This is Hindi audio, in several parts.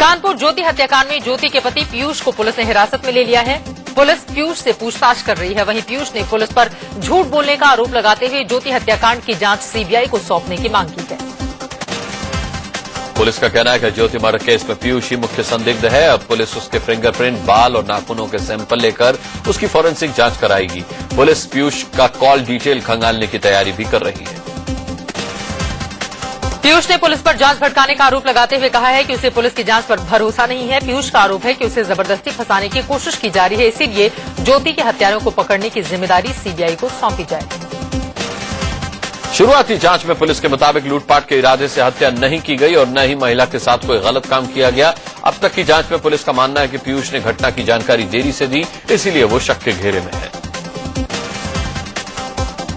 कानपुर ज्योति हत्याकांड में ज्योति के पति पीयूष को पुलिस ने हिरासत में ले लिया है। पुलिस पीयूष से पूछताछ कर रही है। वहीं पीयूष ने पुलिस पर झूठ बोलने का आरोप लगाते हुए ज्योति हत्याकांड की जांच सीबीआई को सौंपने की मांग की है। पुलिस का कहना है कि ज्योति मर्डर केस में पीयूष ही मुख्य संदिग्ध है। अब पुलिस उसके फिंगरप्रिंट, बाल और नाखूनों के सैंपल लेकर उसकी फॉरेंसिक जांच कराएगी। पुलिस पीयूष का कॉल डिटेल खंगालने की तैयारी भी कर रही है। पीयूष ने पुलिस पर जांच भटकाने का आरोप लगाते हुए कहा है कि उसे पुलिस की जांच पर भरोसा नहीं है। पीयूष का आरोप है कि उसे जबरदस्ती फंसाने की कोशिश की जा रही है, इसीलिए ज्योति के हत्यारों को पकड़ने की जिम्मेदारी सीबीआई को सौंपी जाए। शुरुआती जांच में पुलिस के मुताबिक लूटपाट के इरादे से हत्या नहीं की गई और न ही महिला के साथ कोई गलत काम किया गया। अब तक की जांच में पुलिस का मानना है कि पीयूष ने घटना की जानकारी देरी से दी, इसीलिए वो शक के घेरे में है।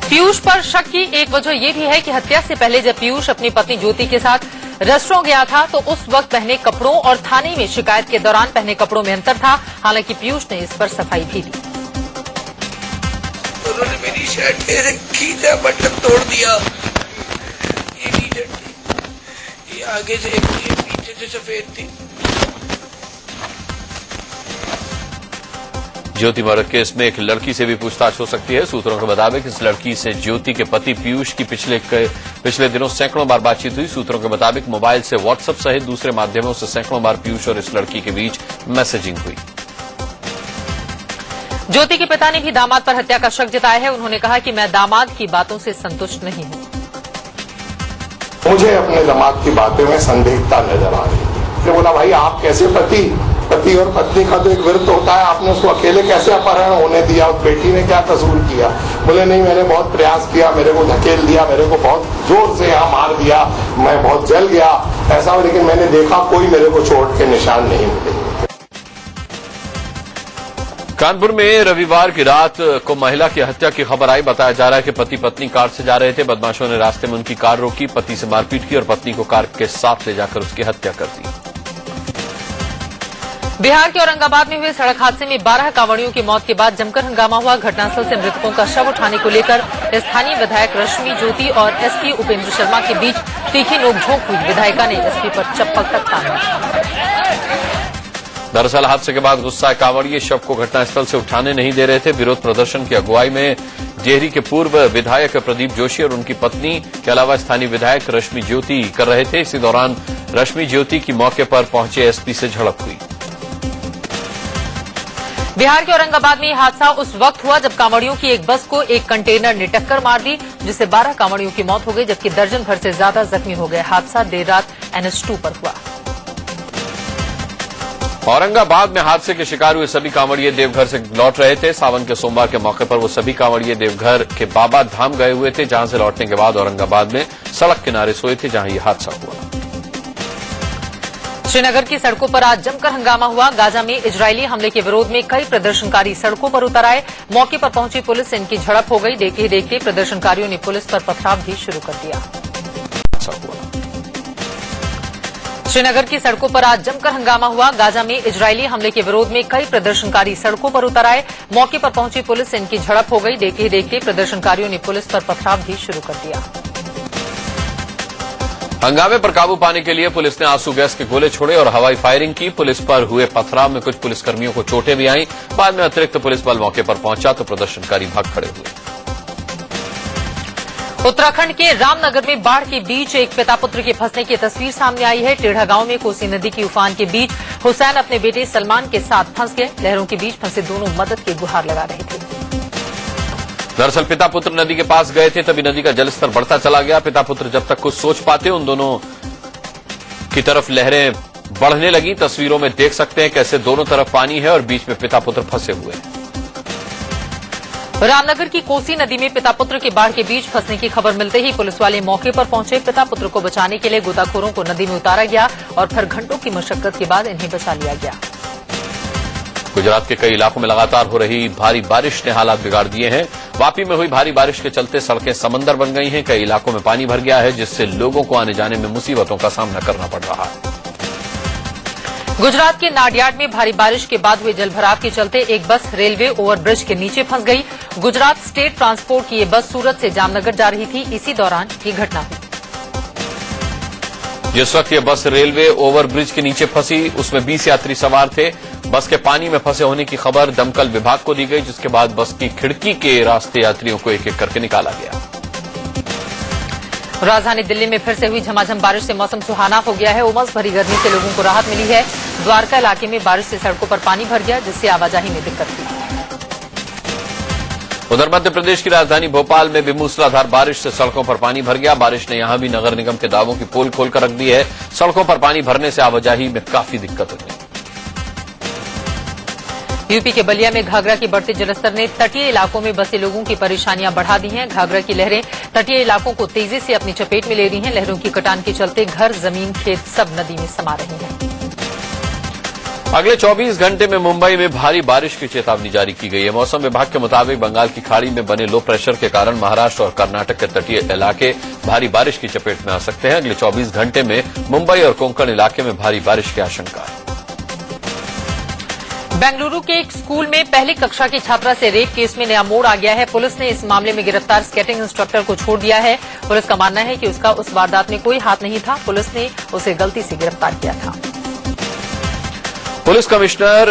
पीयूष पर शक की एक वजह यह भी है कि हत्या से पहले जब पीयूष अपनी पत्नी ज्योति के साथ रेस्टोरेंट गया था तो उस वक्त पहने कपड़ों और थाने में शिकायत के दौरान पहने कपड़ों में अंतर था। हालांकि पीयूष ने इस पर सफाई भी दी। उन्होंने मेरी शर्ट से खींचा, बटन तोड़ दिया। ये टी शर्ट थी, ये आगे से ये पीछे से सफेद थी। ज्योति मर्डर केस में एक लड़की से भी पूछताछ हो सकती है। सूत्रों के मुताबिक इस लड़की से ज्योति के पति पीयूष की पिछले दिनों सैकड़ों बार बातचीत हुई। सूत्रों के मुताबिक मोबाइल से व्हाट्सएप सहित दूसरे माध्यमों से सैकड़ों बार पीयूष और इस लड़की के बीच मैसेजिंग हुई। ज्योति के पिता ने भी दामाद पर हत्या का शक जताया है। उन्होंने कहा कि मैं दामाद की बातों से संतुष्ट नहीं हूं। मुझे अपने दामाद की बातें में संदिग्धता नजर आ रही है। बोला भाई आप कैसे पति और पत्नी का तो एक विरुद्ध होता है, आपने उसको अकेले कैसे अपहरण होने दिया, उस बेटी ने क्या कसूर किया? बोले नहीं, मैंने बहुत प्रयास किया, मेरे को धकेल दिया, मेरे को बहुत जोर से यहाँ मार दिया, मैं बहुत जल गया ऐसा, लेकिन मैंने देखा कोई मेरे को चोट के निशान नहीं मिले। कानपुर में रविवार की रात को महिला की हत्या की खबर आई। बताया जा रहा है कि पति पत्नी कार से जा रहे थे। बदमाशों ने रास्ते में उनकी कार रोकी, पति से मारपीट की और पत्नी को कार के साथ ले जाकर उसकी हत्या कर दी। बिहार के औरंगाबाद में हुए सड़क हादसे में 12 कांवड़ियों की मौत के बाद जमकर हंगामा हुआ। घटनास्थल से मृतकों का शव उठाने को लेकर स्थानीय विधायक रश्मि ज्योति और एसपी उपेंद्र शर्मा के बीच तीखी नोकझोंक हुई। विधायिका ने एसपी पर चप्पल तक ताना। दरअसल हादसे के बाद गुस्साए कांवड़िए शव को घटनास्थल से उठाने नहीं दे रहे थे। विरोध प्रदर्शन की अगुवाई में डेहरी के पूर्व विधायक प्रदीप जोशी और उनकी पत्नी के अलावा स्थानीय विधायक रश्मि ज्योति कर रहे थे। इसी दौरान रश्मि ज्योति की मौके पर पहुंचे एसपी से झड़प हुई। बिहार के औरंगाबाद में यह हादसा उस वक्त हुआ जब कांवड़ियों की एक बस को एक कंटेनर ने टक्कर मार दी, जिससे 12 कांवड़ियों की मौत हो गई जबकि दर्जन भर से ज्यादा जख्मी हो गए। हादसा देर रात NH2 पर हुआ। औरंगाबाद में हादसे के शिकार हुए सभी कांवड़िए देवघर से लौट रहे थे। सावन के सोमवार के मौके पर वो सभी कांवड़िए देवघर के बाबा धाम गए हुए थे, जहां से लौटने के बाद औरंगाबाद में सड़क किनारे सोए थे, जहां यह हादसा हुआ। श्रीनगर की सड़कों पर आज जमकर हंगामा हुआ। गाजा में इजरायली हमले के विरोध में कई प्रदर्शनकारी सड़कों पर उतर आए। मौके पर पहुंची पुलिस से इनकी झड़प हो गई। देखते ही देखते प्रदर्शनकारियों ने पुलिस पर पथराव भी शुरू कर दिया। श्रीनगर की सड़कों पर आज जमकर हंगामा हुआ। गाजा में इजरायली हमले के विरोध में कई प्रदर्शनकारी सड़कों पर उतर आए। मौके पर पहुंची पुलिस से इनकी झड़प हो गई। देखते ही देखते प्रदर्शनकारियों ने पुलिस पर पथराव भी शुरू कर दिया। हंगामे पर काबू पाने के लिए पुलिस ने आंसू गैस के गोले छोड़े और हवाई फायरिंग की। पुलिस पर हुए पथराव में कुछ पुलिसकर्मियों को चोटें भी आईं। बाद में अतिरिक्त पुलिस बल मौके पर पहुंचा तो प्रदर्शनकारी भाग खड़े हुए। उत्तराखंड के रामनगर में बाढ़ के बीच एक पिता पुत्र के फंसने की तस्वीर सामने आई है। टेढ़ा गांव में कोसी नदी की उफान के बीच हुसैन अपने बेटे सलमान के साथ फंस गए। लहरों के बीच फंसे दोनों मदद की गुहार लगा रहे थे। दरअसल पिता पुत्र नदी के पास गए थे, तभी नदी का जलस्तर बढ़ता चला गया। पिता पुत्र जब तक कुछ सोच पाते उन दोनों की तरफ लहरें बढ़ने लगी। तस्वीरों में देख सकते हैं कैसे दोनों तरफ पानी है और बीच में पिता पुत्र फंसे हुए हैं। रामनगर की कोसी नदी में पिता पुत्र के बाढ़ के बीच फंसने की खबर मिलते ही पुलिस वाले मौके पर पहुंचे। पिता पुत्र को बचाने के लिए गोताखोरों को नदी में उतारा गया और फिर घंटों की मशक्कत के बाद इन्हें बचा लिया गया। गुजरात के कई इलाकों में लगातार हो रही भारी बारिश ने हालात बिगाड़ दिए हैं। वापी में हुई भारी बारिश के चलते सड़कें समंदर बन गई हैं। कई इलाकों में पानी भर गया है, जिससे लोगों को आने जाने में मुसीबतों का सामना करना पड़ रहा है। गुजरात के नाडियाड में भारी बारिश के बाद हुए जलभराव के चलते एक बस रेलवे ओवरब्रिज के नीचे फंस गई। गुजरात स्टेट ट्रांसपोर्ट की ये बस सूरत से जामनगर जा रही थी। इसी दौरान ये घटना हुई। जिस वक्त ये बस रेलवे ओवरब्रिज के नीचे फंसी, उसमें 20 यात्री सवार थे। बस के पानी में फंसे होने की खबर दमकल विभाग को दी गई, जिसके बाद बस की खिड़की के रास्ते यात्रियों को एक एक करके निकाला गया। राजधानी दिल्ली में फिर से हुई झमाझम बारिश से मौसम सुहाना हो गया है। उमस भरी गर्मी से लोगों को राहत मिली है। द्वारका इलाके में बारिश से सड़कों पर पानी भर गया, जिससे आवाजाही में दिक्कत हुई। उधर मध्य प्रदेश की राजधानी भोपाल में भी मूसलाधार बारिश से सड़कों पर पानी भर गया। बारिश ने यहां भी नगर निगम के दावों की पोल खोलकर रख दी है। सड़कों पर पानी भरने से आवाजाही में काफी दिक्कत हुई। यूपी के बलिया में घाघरा की बढ़ते जलस्तर ने तटीय इलाकों में बसे लोगों की परेशानियां बढ़ा दी हैं। घाघरा की लहरें तटीय इलाकों को तेजी से अपनी चपेट में ले रही हैं। लहरों की कटान के चलते घर, जमीन, खेत सब नदी में समा रहे हैं। अगले 24 घंटे में मुंबई में भारी बारिश की चेतावनी जारी की गई है। मौसम विभाग के मुताबिक बंगाल की खाड़ी में बने लो प्रेशर के कारण महाराष्ट्र और कर्नाटक के तटीय इलाके भारी बारिश की चपेट में आ सकते हैं। अगले 24 घंटे में मुंबई और कोंकण इलाके में भारी बारिश की आशंका है। बेंगलुरु के एक स्कूल में पहली कक्षा की छात्रा से रेप केस में नया मोड़ आ गया है। पुलिस ने इस मामले में गिरफ्तार स्केटिंग इंस्ट्रक्टर को छोड़ दिया है। पुलिस का मानना है कि उसका उस वारदात में कोई हाथ नहीं था। पुलिस ने उसे गलती से गिरफ्तार किया था। पुलिस कमिश्नर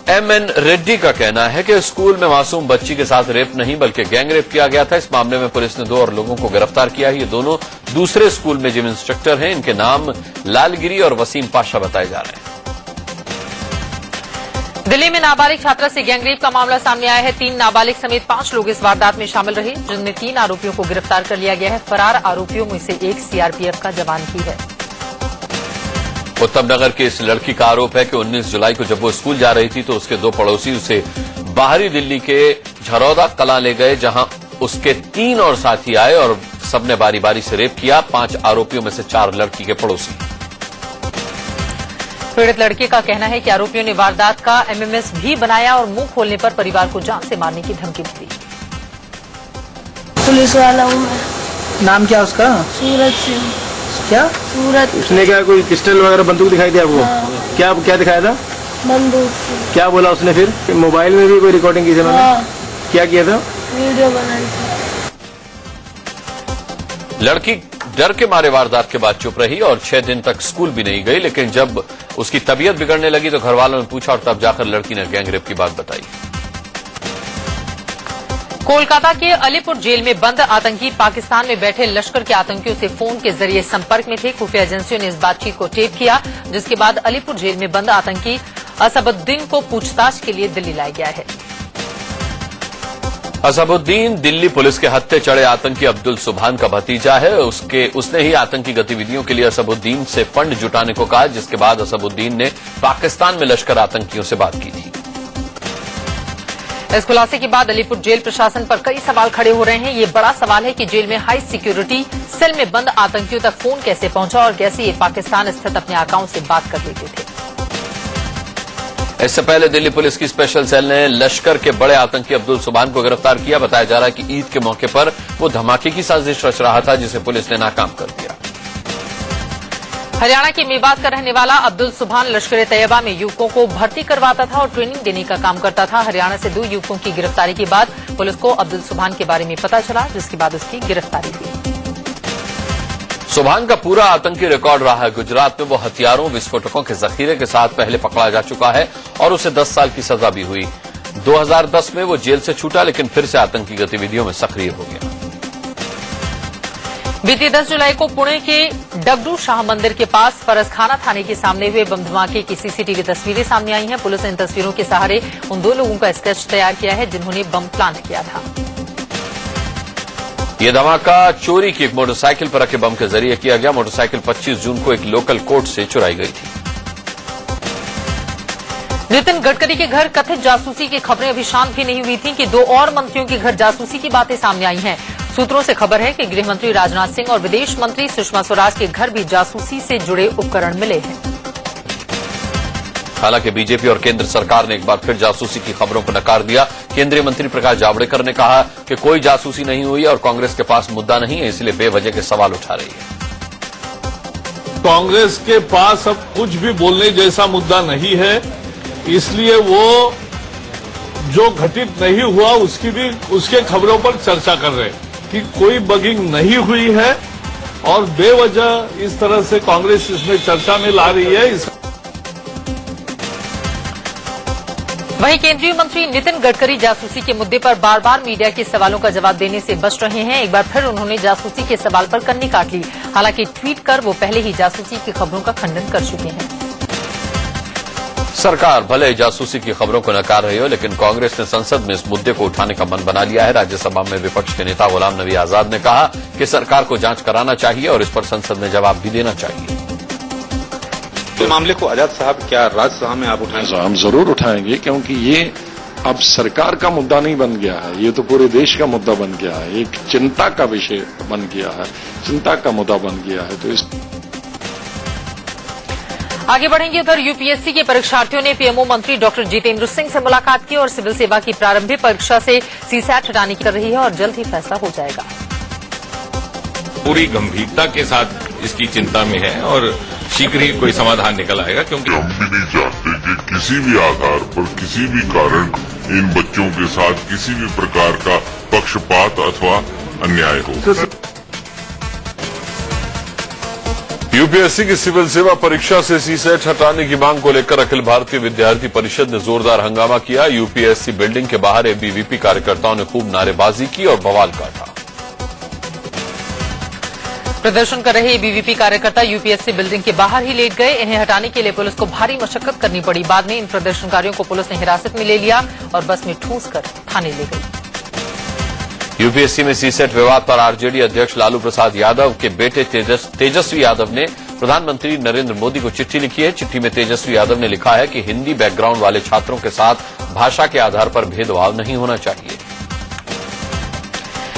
एमएन रेड्डी का कहना है कि स्कूल में मासूम बच्ची के साथ रेप नहीं बल्कि गैंग रेप किया गया था। इस मामले में पुलिस ने 2 और लोगों को गिरफ्तार किया है। ये दोनों दूसरे स्कूल में जिम इंस्ट्रक्टर हैं। इनके नाम लालगिरी और वसीम पाशा बताए जा रहे हैं। दिल्ली में नाबालिग छात्रा से गैंगरेप का मामला सामने आया है। 3 नाबालिग समेत 5 लोग इस वारदात में शामिल रहे, जिनमें 3 आरोपियों को गिरफ्तार कर लिया गया है। फरार आरोपियों में से एक सीआरपीएफ का जवान भी है। उत्तम नगर की इस लड़की का आरोप है कि 19 जुलाई को जब वो स्कूल जा रही थी तो उसके 2 पड़ोसी उसे बाहरी दिल्ली के झरौदा कलां ले गए, जहां उसके 3 और साथी आए और सबने बारी बारी से रेप किया। 5 आरोपियों में से 4 लड़की के पड़ोसी। पीड़ित लड़के का कहना है कि आरोपियों ने वारदात का एमएमएस भी बनाया और मुंह खोलने पर परिवार को जान से मारने की धमकी दी। पुलिस वाला हूँ मैं। नाम क्या उसका? सूरज सिंह। क्या? सूरज। उसने क्या कोई पिस्टल वगैरह बंदूक दिखाई दिया आपको? हाँ। क्या दिखाया था? बंदूक से। क्या बोला उसने फिर? मोबाइल में भी कोई रिकॉर्डिंग की थी उन्होंने? हाँ। क्या किया था? वीडियो बनाई थी। लड़की डर के मारे वारदात के बाद चुप रही और 6 दिन तक स्कूल भी नहीं गई, लेकिन जब उसकी तबीयत बिगड़ने लगी तो घर वालों ने पूछा और तब जाकर लड़की ने गैंगरेप की बात बताई। कोलकाता के अलीपुर जेल में बंद आतंकी पाकिस्तान में बैठे लश्कर के आतंकियों से फोन के जरिए संपर्क में थे। खुफिया एजेंसियों ने इस बातचीत को टेप किया, जिसके बाद अलीपुर जेल में बंद आतंकी असबुद्दीन को पूछताछ के लिए दिल्ली लाया गया है। असबुद्दीन दिल्ली पुलिस के हत्थे चढ़े आतंकी अब्दुल सुभान का भतीजा है। उसने ही आतंकी गतिविधियों के लिए असबुद्दीन से फंड जुटाने को कहा, जिसके बाद असबुद्दीन ने पाकिस्तान में लश्कर आतंकियों से बात की थी। इस खुलासे के बाद अलीपुर जेल प्रशासन पर कई सवाल खड़े हो रहे हैं। ये बड़ा सवाल है कि जेल में हाई सिक्योरिटी सेल में बंद आतंकियों तक फोन कैसे पहुंचा और कैसे ये पाकिस्तान स्थित अपने अकाउंट से बात कर लेते थे। इससे पहले दिल्ली पुलिस की स्पेशल सेल ने लश्कर के बड़े आतंकी अब्दुल सुभान को गिरफ्तार किया। बताया जा रहा है कि ईद के मौके पर वो धमाके की साजिश रच रहा था, जिसे पुलिस ने नाकाम कर दिया। हरियाणा के मेवात का रहने वाला अब्दुल सुभान लश्कर तैयबा में युवकों को भर्ती करवाता था और ट्रेनिंग देने का काम करता था। हरियाणा से 2 युवकों की गिरफ्तारी के बाद पुलिस को अब्दुल सुभान के बारे में पता चला, जिसके बाद उसकी गिरफ्तारी हुई। सुभान का पूरा आतंकी रिकॉर्ड रहा है। गुजरात में वो हथियारों, विस्फोटकों के जखीरे के साथ पहले पकड़ा जा चुका है और उसे 10 साल की सजा भी हुई। 2010 में वो जेल से छूटा, लेकिन फिर से आतंकी गतिविधियों में सक्रिय हो गया। बीती 10 जुलाई को पुणे के डगडू शाह मंदिर के पास फरसखाना थाने के सामने हुए बम धमाके की सीसीटीवी तस्वीरें सामने आई हैं। पुलिस ने इन तस्वीरों के सहारे उन 2 लोगों का स्केच तैयार किया है, जिन्होंने बम प्लांट किया था। यह धमाका चोरी की एक मोटरसाइकिल पर रखे बम के जरिए किया गया। मोटरसाइकिल 25 जून को एक लोकल कोर्ट से चुराई गई थी। नितिन गडकरी के घर कथित जासूसी की खबरें अभी शांत भी नहीं हुई थी कि 2 और मंत्रियों के घर जासूसी की बातें सामने आई हैं। सूत्रों से खबर है कि गृह मंत्री राजनाथ सिंह और विदेश मंत्री सुषमा स्वराज के घर भी जासूसी से जुड़े उपकरण मिले हैं। हालांकि बीजेपी और केंद्र सरकार ने एक बार फिर जासूसी की खबरों को नकार दिया। केंद्रीय मंत्री प्रकाश जावड़ेकर ने कहा कि कोई जासूसी नहीं हुई और कांग्रेस के पास मुद्दा नहीं है, इसलिए बेवजह के सवाल उठा रही है। कांग्रेस के पास अब कुछ भी बोलने जैसा मुद्दा नहीं है, इसलिए वो जो घटित नहीं हुआ उसकी भी उसके खबरों पर चर्चा कर रहे हैं कि कोई बगिंग नहीं हुई है और बेवजह इस तरह से कांग्रेस इसमें चर्चा में ला रही है। वहीं केंद्रीय मंत्री नितिन गडकरी जासूसी के मुद्दे पर बार बार मीडिया के सवालों का जवाब देने से बच रहे हैं। एक बार फिर उन्होंने जासूसी के सवाल पर कन्नी काट ली। हालांकि ट्वीट कर वो पहले ही जासूसी की खबरों का खंडन कर चुके हैं। सरकार भले ही जासूसी की खबरों को नकार रही हो, लेकिन कांग्रेस ने संसद में इस मुद्दे को उठाने का मन बना लिया है। राज्यसभा में विपक्ष के नेता गुलाम नबी आजाद ने कहा कि सरकार को जांच कराना चाहिए और इस पर संसद में जवाब भी देना चाहिए। तो मामले को आजाद साहब क्या राज्यसभा में आप उठाएंगे? हम जरूर उठाएंगे, क्योंकि ये अब सरकार का मुद्दा नहीं बन गया है, ये तो पूरे देश का मुद्दा बन गया है, एक चिंता का विषय बन गया है, चिंता का मुद्दा बन गया है। तो इस आगे बढ़ेंगे। उधर यूपीएससी के परीक्षार्थियों ने पीएमओ मंत्री डॉक्टर जितेंद्र सिंह से मुलाकात की और सिविल सेवा की प्रारंभिक परीक्षा से सीसैट हटाने की कर रही है और जल्द ही फैसला हो जाएगा। पूरी गंभीरता के साथ इसकी चिंता में है और शीघ्र ही कोई समाधान निकल आएगा, क्योंकि हम भी नहीं चाहते कि किसी भी आधार पर किसी भी कारण इन बच्चों के साथ किसी भी प्रकार का पक्षपात अथवा अन्याय हो। यूपीएससी की सिविल सेवा परीक्षा से सीसैट हटाने की मांग को लेकर अखिल भारतीय विद्यार्थी परिषद ने जोरदार हंगामा किया। यूपीएससी बिल्डिंग के बाहर एबीवीपी कार्यकर्ताओं ने खूब नारेबाजी की और बवाल काटा। प्रदर्शन कर रहे एबीवीपी कार्यकर्ता यूपीएससी बिल्डिंग के बाहर ही लेट गए। इन्हें हटाने के लिए पुलिस को भारी मशक्कत करनी पड़ी। बाद में इन प्रदर्शनकारियों को पुलिस ने हिरासत में ले लिया और बस में ठूस कर थाने ले गई। यूपीएससी में सीसैट विवाद पर आरजेडी अध्यक्ष लालू प्रसाद यादव के बेटे तेजस्वी यादव ने प्रधानमंत्री नरेंद्र मोदी को चिट्ठी लिखी है। चिट्ठी में तेजस्वी यादव ने लिखा है कि हिंदी बैकग्राउंड वाले छात्रों के साथ भाषा के आधार पर भेदभाव नहीं होना चाहिए।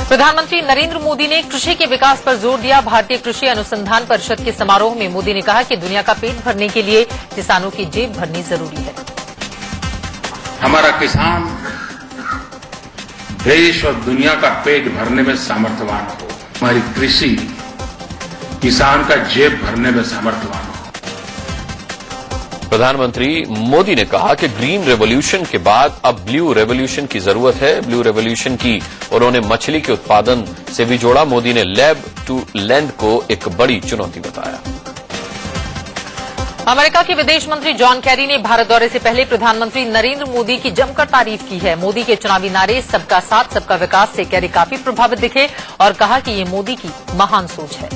प्रधानमंत्री नरेंद्र मोदी ने कृषि के विकास पर जोर दिया। भारतीय कृषि अनुसंधान परिषद के समारोह में मोदी ने कहा कि दुनिया का पेट भरने के लिए किसानों की जेब भरनी जरूरी है। हमारा किसान देश और दुनिया का पेट भरने में सामर्थ्यवान हो, हमारी कृषि किसान का जेब भरने में सामर्थ्यवान हो। प्रधानमंत्री मोदी ने कहा कि ग्रीन रेवोल्यूशन के बाद अब ब्लू रेवोल्यूशन की जरूरत है। ब्लू रेवोल्यूशन की उन्होंने मछली के उत्पादन से भी जोड़ा। मोदी ने लैब टू लैंड को एक बड़ी चुनौती बताया। अमेरिका के विदेश मंत्री जॉन कैरी ने भारत दौरे से पहले प्रधानमंत्री नरेंद्र मोदी की जमकर तारीफ की है। मोदी के चुनावी नारे सबका साथ सबका विकास से कैरी काफी प्रभावित दिखे और कहा कि ये मोदी की महान सोच है।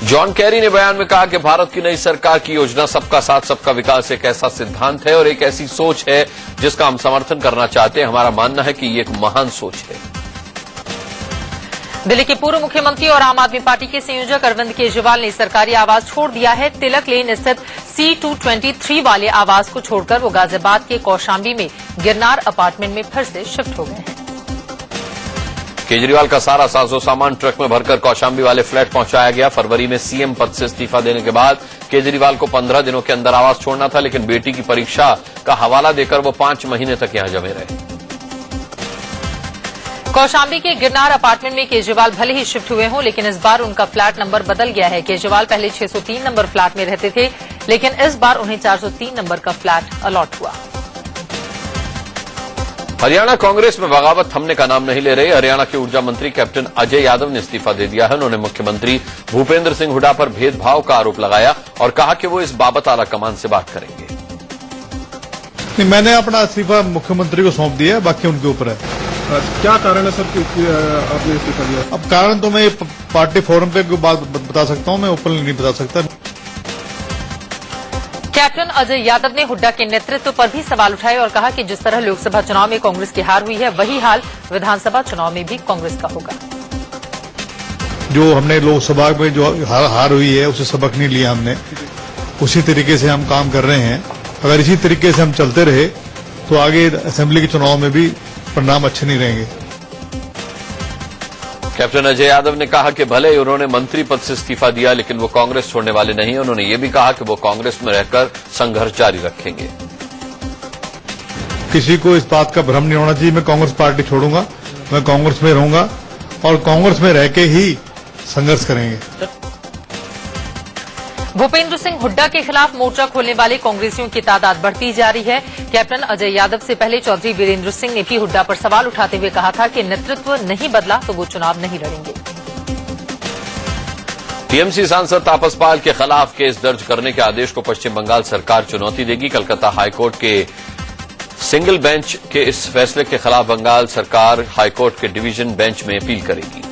जॉन कैरी ने बयान में कहा कि भारत की नई सरकार की योजना सबका साथ सबका विकास एक ऐसा सिद्धांत है और एक ऐसी सोच है जिसका हम समर्थन करना चाहते हैं। हमारा मानना है कि ये एक महान सोच है। दिल्ली के पूर्व मुख्यमंत्री और आम आदमी पार्टी के संयोजक अरविंद केजरीवाल ने सरकारी आवास छोड़ दिया है। तिलक लेन स्थित C223 वाले आवास को छोड़कर वो गाजियाबाद के कौशाम्बी में गिरनार अपार्टमेंट में फिर से शिफ्ट हो गए हैं। केजरीवाल का सारा साजो सामान ट्रक में भरकर कौशाम्बी वाले फ्लैट पहुंचाया गया। फरवरी में सीएम पद से इस्तीफा देने के बाद केजरीवाल को 15 दिनों के अंदर आवास छोड़ना था, लेकिन बेटी की परीक्षा का हवाला देकर वो 5 महीने तक यहां जमे रहे। कौशाम्बी के गिरनार अपार्टमेंट में केजरीवाल भले ही शिफ्ट हुए हों, लेकिन इस बार उनका फ्लैट नंबर बदल गया है। केजरीवाल पहले 603 नंबर फ्लैट में रहते थे, लेकिन इस बार उन्हें 403 नंबर का फ्लैट अलॉट हुआ। हरियाणा कांग्रेस में बगावत थमने का नाम नहीं ले रही। हरियाणा के ऊर्जा मंत्री कैप्टन अजय यादव ने इस्तीफा दे दिया है। उन्होंने मुख्यमंत्री भूपेंद्र सिंह हुड्डा पर भेदभाव का आरोप लगाया और कहा कि वो इस बाबत आला कमान से बात करेंगे। नहीं, मैंने अपना इस्तीफा मुख्यमंत्री को सौंप दिया, बाकी उनके ऊपर है। क्या कारण है सर कि आपने इस्तीफा दिया? अब कारण तो मैं पार्टी फोरम पे बात बता सकता हूं, मैं ऊपर नहीं बता सकता। कैप्टन अजय यादव ने हुड्डा के नेतृत्व पर भी सवाल उठाए और कहा कि जिस तरह लोकसभा चुनाव में कांग्रेस की हार हुई है, वही हाल विधानसभा चुनाव में भी कांग्रेस का होगा। जो हमने लोकसभा में जो हार हुई है, उसे सबक नहीं लिया हमने, उसी तरीके से हम काम कर रहे हैं। अगर इसी तरीके से हम चलते रहे तो आगे असेंबली के चुनाव में भी परिणाम अच्छे नहीं रहेंगे। कैप्टन अजय यादव ने कहा कि भले ही उन्होंने मंत्री पद से इस्तीफा दिया, लेकिन वो कांग्रेस छोड़ने वाले नहीं। उन्होंने ये भी कहा कि वो कांग्रेस में रहकर संघर्ष जारी रखेंगे। किसी को इस बात का भ्रम नहीं होना चाहिए मैं कांग्रेस पार्टी छोड़ूंगा। मैं कांग्रेस में रहूंगा और कांग्रेस में रह के ही संघर्ष करेंगे। भूपेंद्र सिंह हुड्डा के खिलाफ मोर्चा खोलने वाले कांग्रेसियों की तादाद बढ़ती जा रही है। कैप्टन अजय यादव से पहले चौधरी वीरेंद्र सिंह ने भी हुड्डा पर सवाल उठाते हुए कहा था कि नेतृत्व नहीं बदला तो वो चुनाव नहीं लड़ेंगे। टीएमसी सांसद तापस पाल के खिलाफ केस दर्ज करने के आदेश को पश्चिम बंगाल सरकार चुनौती देगी। कलकत्ता हाईकोर्ट के सिंगल बेंच के इस फैसले के खिलाफ बंगाल सरकार हाईकोर्ट के डिवीजन बेंच में अपील करेगी।